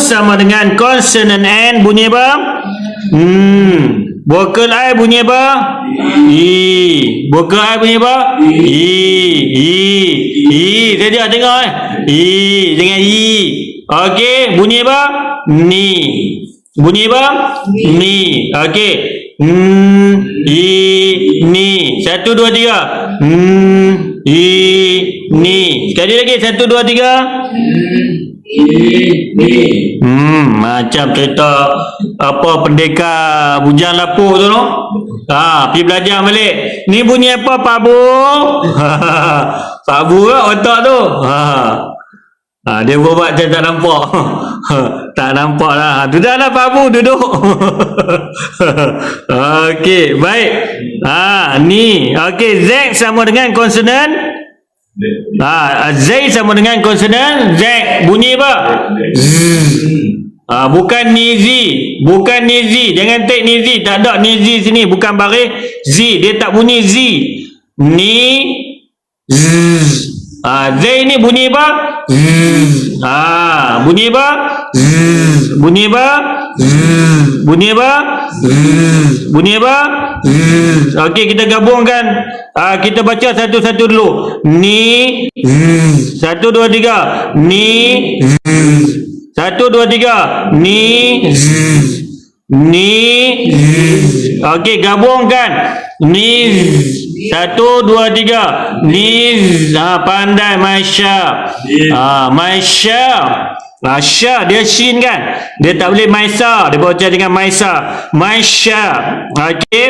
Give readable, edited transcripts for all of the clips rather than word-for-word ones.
sama dengan consonant N bunyi apa? Vokal I bunyi apa? I. Vokal I bunyi apa? I. Saja tengok I dengan I. Okey, bunyi apa? Ni. Bunyi apa? Ni. Okey. Ni. 1 2 3. Ni. Sekali lagi 1 2 3. Macam cerita apa pendekar bujang lapuk tu no. Pergi belajar balik. Ni bunyi apa Pak Bu? Pak Bu lah otak tu. Dia buat macam tak nampak. Tak nampak lah. Duduklah Pak Bu, duduk. Okey, baik. Ni. Okey, Z sama dengan konsonan. Z sama dengan konsonan Z. Bunyi apa? Bukan nizi. Bukan nizi. Jangan take nizi. Tak ada nizi sini. Bukan baris Z. Dia tak bunyi Z. Ni Z. Z ni bunyi apa? Bunyi apa? Bunyi apa? Bunyi apa? Bunyi apa? Okey, kita gabungkan. Kita baca satu-satu dulu. Ni 1 2 3. Ni 1 2 3. Ni okey, gabungkan. Ni 1 2 3. Ni pandai Masya. Masya. Masya dia shin kan. Dia tak boleh Maisa. Dia baca dengan Maisa. Masya. Okey.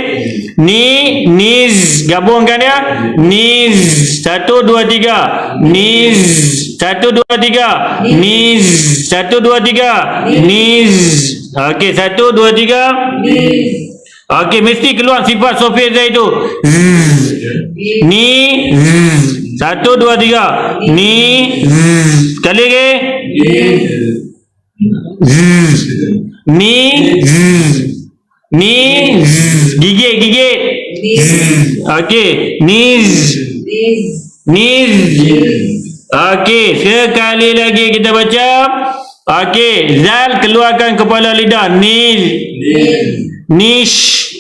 Niz. Gabungkan ya. Niz. 1 2 3. Niz. 1 2 3. Niz. 1 2 3. Niz. Okey, 1 2 3. Okey, mesti keluar sifat Sofia Zai tu. Ni 1 2 3. Ni sekali lagi. Ni gigit. Okey, niz. Okey, sekali lagi kita baca. Okey, zal keluarkan kepala lidah. Nish.